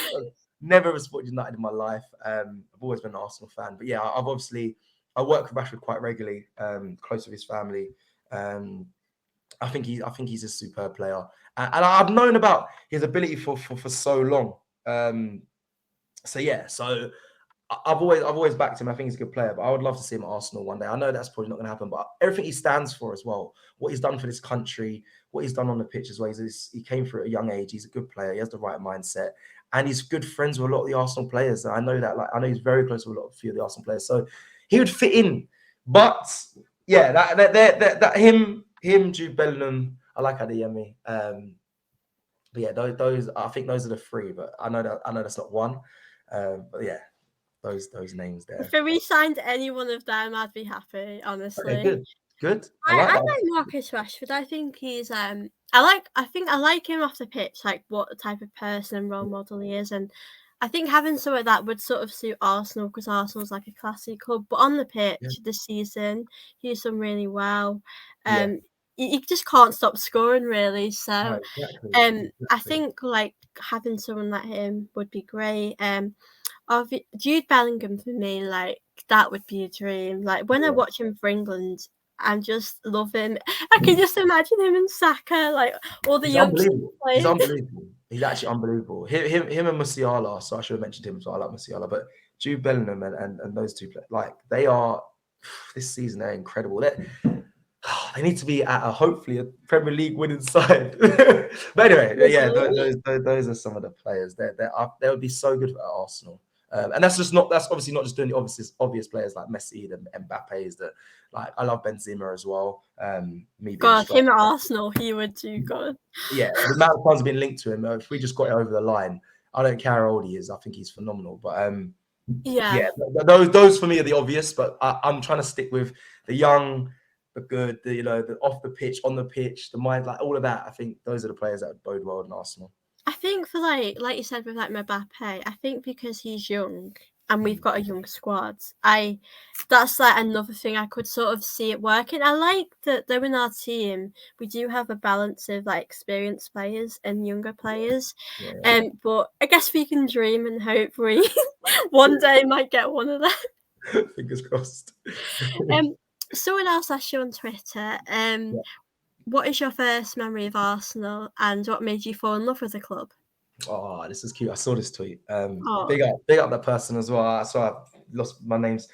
supported United in my life. I've always been an Arsenal fan. But yeah, I work with Rashford quite regularly. Close with his family. I think he's a superb player, and I've known about his ability for so long. So yeah, so I've always backed him. I think he's a good player, but I would love to see him at Arsenal one day. I know that's probably not going to happen, but everything he stands for as well, what he's done for this country, what he's done on the pitch as well. He came through at a young age. He's a good player. He has the right mindset, and he's good friends with a lot of the Arsenal players. I know that. I know he's very close with a few of the Arsenal players, so he would fit in. But yeah, that him, Jude Bellingham. I like Adeyemi. But yeah, those I think those are the three. But I know that's not one. But yeah. Those names there. If we signed any one of them, I'd be happy, honestly. Okay, good. I like Marcus Rashford. I think he's I like him off the pitch, like what type of person and role model he is, and I think having some of that would sort of suit Arsenal because Arsenal's like a classy club. But on the pitch this season, he's done really well. He just can't stop scoring, really. So, exactly. I think like having someone like him would be great. Jude Bellingham for me, like that would be a dream. Like when I watch him for England, I just love him. I can just imagine him and Saka, like all the young people playing. He's unbelievable. He's actually unbelievable. Him and Musiala. So I should have mentioned him. So I like Musiala, but Jude Bellingham and those two players, like they are this season. They're incredible. They need to be at hopefully a Premier League winning side. But anyway, yeah, those are some of the players. They would be so good at Arsenal. And that's obviously not just doing the obvious players like Messi and Mbappe. Like I love Benzema as well. Him at Arsenal, he would do good. Yeah, the amount of times have been linked to him. If we just got it over the line, I don't care how old he is. I think he's phenomenal. But those for me are the obvious. But I'm trying to stick with the young, the good, the off the pitch, on the pitch, the mind, like all of that. I think those are the players that would bode well in Arsenal. I think for like you said with like Mbappe, I think because he's young and we've got a young squad, that's like another thing I could sort of see it working. I like that though in our team we do have a balance of like experienced players and younger players. But I guess we can dream and hope we one day might get one of them. Fingers crossed. Someone else asked you on Twitter, what is your first memory of Arsenal and what made you fall in love with the club? Oh, this is cute. I saw this tweet. Big up that person as well. I saw I lost my name's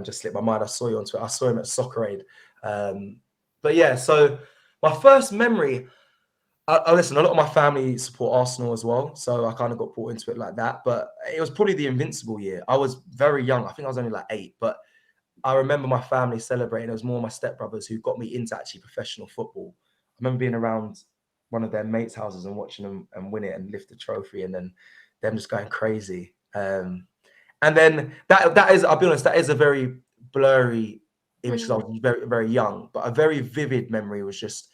just slipped my mind. I saw you on Twitter. I saw him at Soccer Aid. But yeah, so my first memory, listen, a lot of my family support Arsenal as well. So I kind of got brought into it like that. But it was probably the Invincible year. I was very young. I think I was only like 8, but I remember my family celebrating. It was more my stepbrothers who got me into actually professional football. I remember being around one of their mates' houses and watching them and win it and lift the trophy, and then them just going crazy. And then that is, I'll be honest, that is a very blurry image because I was very, very young, but a very vivid memory was just,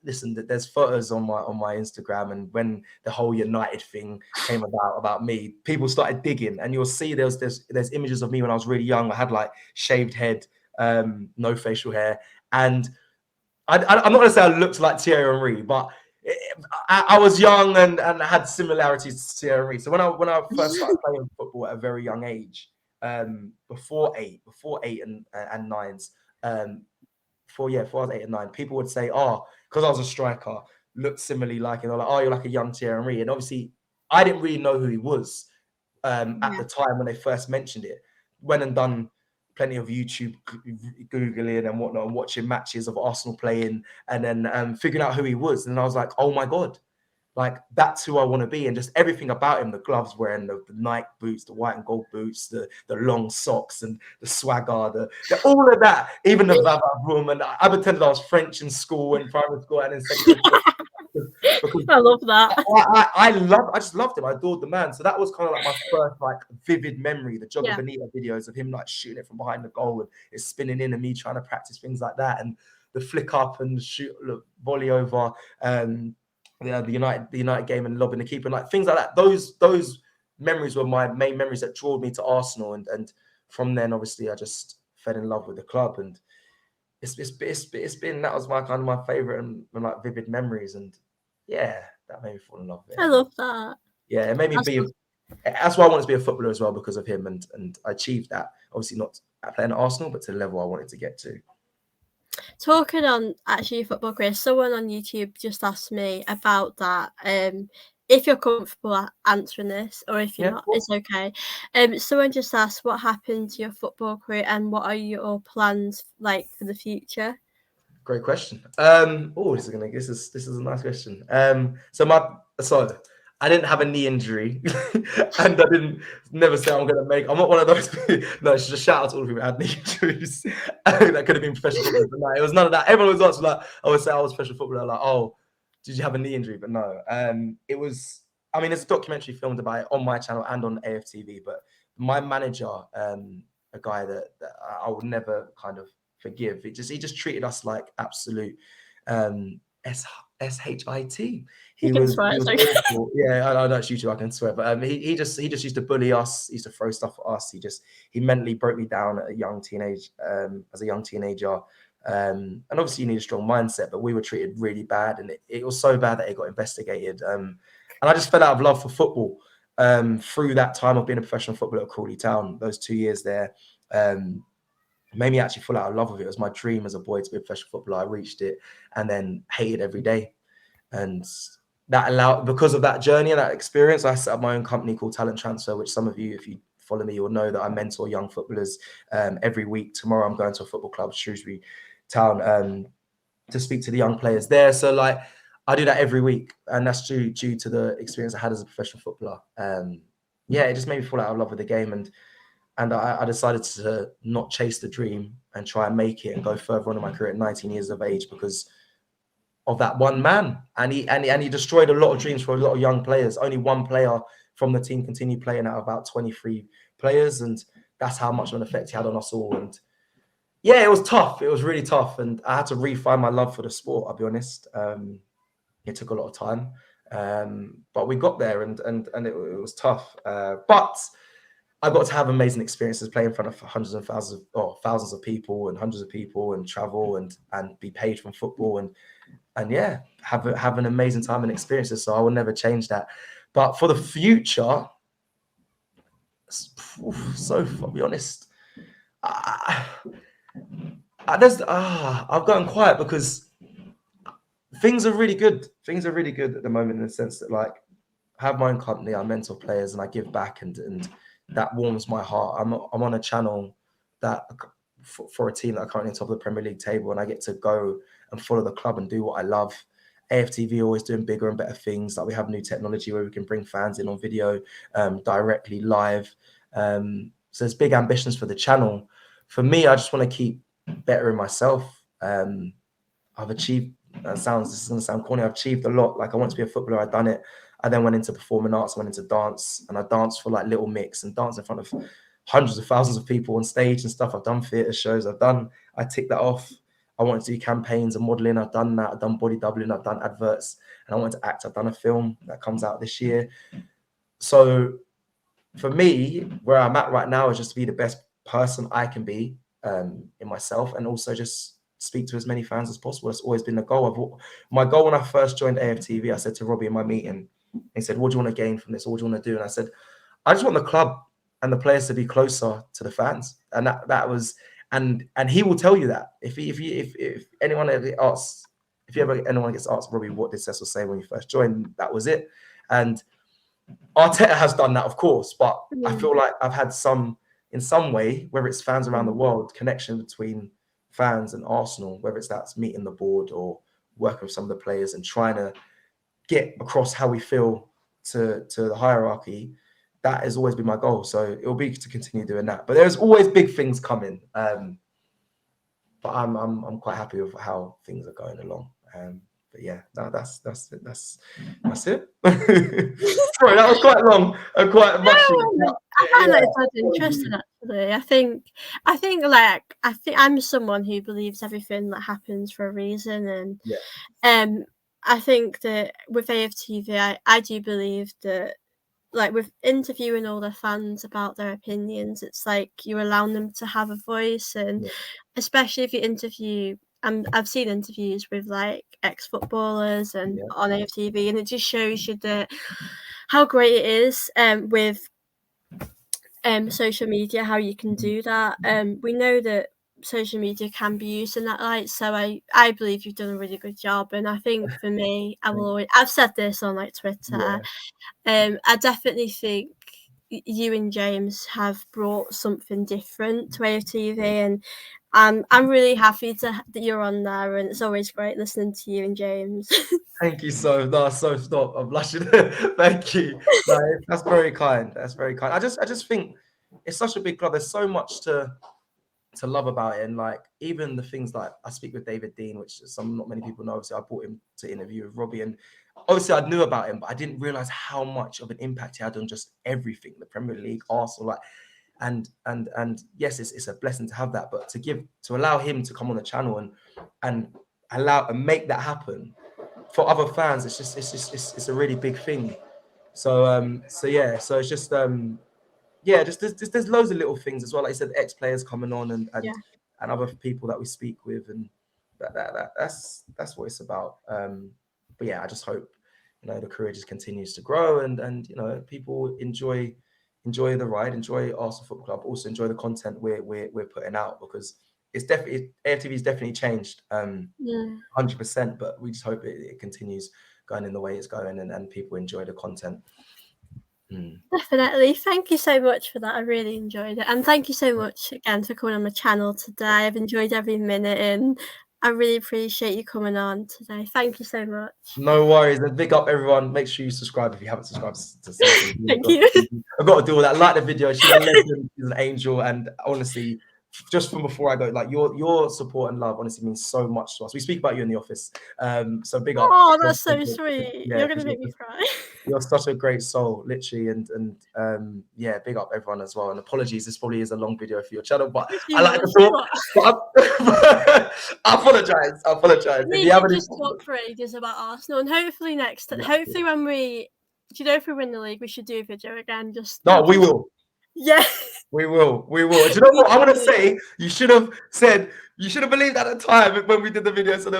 listen, there's photos on my Instagram, and when the whole United thing came about me, people started digging, and you'll see there's images of me when I was really young. I had like shaved head, no facial hair, and I'm not going to say I looked like Thierry Henry, but I was young and had similarities to Thierry Henry. So when I first started playing football at a very young age, before 8 and 9s, before I was 8 and 9, people would say, because I was a striker, looked similarly like, and they're like, you're like a young Thierry Henry. And obviously, I didn't really know who he was at the time when they first mentioned it. Went and done plenty of YouTube Googling and whatnot, and watching matches of Arsenal playing, and then figuring out who he was. And I was like, oh my God, like that's who I want to be. And just everything about him, the gloves wearing, the Nike boots, the white and gold boots, the long socks and the swagger, all of that, even the Vava room. And I pretended I was French in school, in primary school and in secondary school. Because I love that. I just loved him. I adored the man. So that was kind of like my first like vivid memory, the Jogger Bonita videos of him like shooting it from behind the goal and it's spinning in and me trying to practice things like that. And the flick up and shoot, look, volley over, the United game and lobbing the keeper, and like things like that. Those memories were my main memories that drew me to Arsenal, and from then obviously I just fell in love with the club, and it's been that was my kind of my favorite and like vivid memories, and yeah, that made me fall in love with it. I love that. Yeah, it made me be. That's why I wanted to be a footballer as well, because of him, and I achieved that. Obviously not playing at Arsenal, but to the level I wanted to get to. Talking on actually football career, someone on YouTube just asked me about that. If you're comfortable answering this, or if you're not, it's okay. Someone just asked what happened to your football career and what are your plans like for the future? Great question. This is a nice question. So I didn't have a knee injury, and I didn't never say I'm I'm not one of those. No, it's just a shout out to all of you who had knee injuries. That could have been professional football, but no, it was none of that. Everyone was asking like, I would say I was a professional footballer, like, oh, did you have a knee injury? But no, it was. I mean, there's a documentary filmed about it on my channel and on AFTV. But my manager, a guy that I would never kind of forgive. He just treated us like absolute shit. He was awful. Yeah, I know it's YouTube, I can swear, but he just used to bully us. He used to throw stuff at us. He mentally broke me down at a young teenage as a young teenager. And obviously you need a strong mindset, but we were treated really bad, and it was so bad that it got investigated. And I just fell out of love for football through that time of being a professional footballer at Crawley Town. Those 2 years there made me actually fall out of love with it. It was my dream as a boy to be a professional footballer. I reached it and then hated every day. And that allowed, because of that journey and that experience, I set up my own company called Talent Transfer, which some of you, if you follow me, you'll know that I mentor young footballers every week. Tomorrow I'm going to a football club, Shrewsbury Town, to speak to the young players there. So like I do that every week, and that's due to the experience I had as a professional footballer. It just made me fall out of love with the game, and I decided to not chase the dream and try and make it and go further on in my career at 19 years of age because of that one man. And he destroyed a lot of dreams for a lot of young players. Only one player from the team continued playing out of about 23 players, and that's how much of an effect he had on us all. And yeah, it was tough. It was really tough, and I had to re-find my love for the sport. I'll be honest. It took a lot of time, but we got there, and it was tough. But I got to have amazing experiences, play in front of hundreds and thousands thousands of people and hundreds of people, and travel and be paid from football, and yeah, have an amazing time and experiences. So I will never change that. But for the future, I'll be honest, I've gotten quiet because things are really good. Things are really good at the moment, in the sense that like I have my own company, I mentor players, and I give back, and that warms my heart. I'm on a channel that for a team that are currently on top of the Premier League table, and I get to go and follow the club and do what I love. AFTV always doing bigger and better things. Like we have new technology where we can bring fans in on video directly live. So there's big ambitions for the channel. For me, I just want to keep bettering myself. I've achieved. This is going to sound corny. I've achieved a lot. Like I want to be a footballer. I've done it. I then went into performing arts, went into dance, and I danced for like Little Mix and danced in front of hundreds of thousands of people on stage and stuff. I've done theatre shows. I ticked that off. I wanted to do campaigns and modelling. I've done that. I've done body doubling. I've done adverts, and I wanted to act. I've done a film that comes out this year. So for me, where I'm at right now is just to be the best person I can be in myself, and also just speak to as many fans as possible. It's always been the goal. My goal when I first joined AFTV, I said to Robbie in my meeting, he said, what do you want to gain from this? What do you want to do? And I said, I just want the club and the players to be closer to the fans. And that was, and he will tell you that. If anyone asks, anyone gets asked, Robbie, what did Cecil say when you first joined? That was it. And Arteta has done that, of course, but I feel like I've had in some way, whether it's fans around the world, connection between fans and Arsenal, whether it's that's meeting the board or working with some of the players and trying to get across how we feel to the hierarchy. That has always been my goal. So it will be to continue doing that. But there's always big things coming. But I'm quite happy with how things are going along. But yeah, no, that's it. Sorry, that was quite long and quite mushy. I find that it's interesting actually. I think I'm someone who believes everything that happens for a reason, and I think that with AFTV, I do believe that, like, with interviewing all the fans about their opinions, it's like you're allowing them to have a voice, and especially if you interview. I've seen interviews with like ex-footballers and on AFTV, and it just shows you that how great it is with social media, how you can do that. We know that social media can be used in that light, so I believe you've done a really good job. And I think for me, I've said this on like Twitter. I definitely think you and James have brought something different to AFTV, and I'm really happy that you're on there, and it's always great listening to you and James. Thank you so stop. I'm blushing. Thank you. No, that's very kind. That's very kind. I just think it's such a big club. There's so much to love about it, and like even the things like I speak with David Dean, which not many people know. Obviously, I brought him to interview with Robbie, and obviously I knew about him, but I didn't realize how much of an impact he had on just everything, the Premier League, Arsenal, like, and yes, it's a blessing to have that, but to allow him to come on the channel and make that happen for other fans, it's a really big thing. So yeah, so it's just there's loads of little things as well. Like I said, ex-players coming on and other people that we speak with, and that's what it's about. But yeah, I just hope the career just continues to grow, and people enjoy the ride, enjoy Arsenal Football Club, also enjoy the content we're putting out, because it's definitely AFTV's definitely changed 100%, but we just hope it continues going in the way it's going, and people enjoy the content. Definitely. Thank you so much for that. I really enjoyed it. And thank you so much again for coming on my channel today. I've enjoyed every minute, and I really appreciate you coming on today. Thank you so much. No worries. And big up everyone. Make sure you subscribe if you haven't subscribed to Cecil. Thank you. I've got to do all that. Like the video. She's a legend. She's an angel. And honestly, just from before I go, like your support and love honestly means so much to us. We speak about you in the office. So big up. Oh, that's so sweet. You're gonna make me cry. You're such a great soul, literally, and yeah, big up everyone as well. And apologies, this probably is a long video for your channel, but I like to talk. I apologize. If you have just talk for ages about Arsenal, and hopefully hopefully when we win the league, we should do a video again. We will. Yeah. We will. Do you know what I want to say? You should have believed at the time when we did the video. So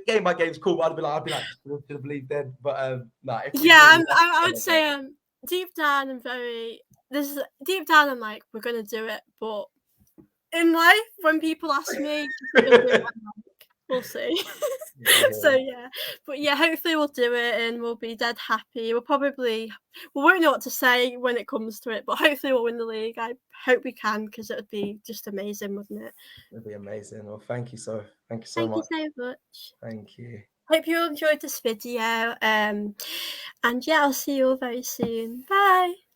game by game's cool. But I'd be like, should have believed then. But nah. I would say deep down I'm like, we're gonna do it, but in life when people ask me, we'll see. So yeah, but yeah, hopefully we'll do it and we'll be dead happy. We won't know what to say when it comes to it, but hopefully we'll win the league. I hope we can, because it would be just amazing, wouldn't it? It'd be amazing. Well, thank you so much. Thank you so much. Thank you. Hope you enjoyed this video. And yeah, I'll see you all very soon. Bye.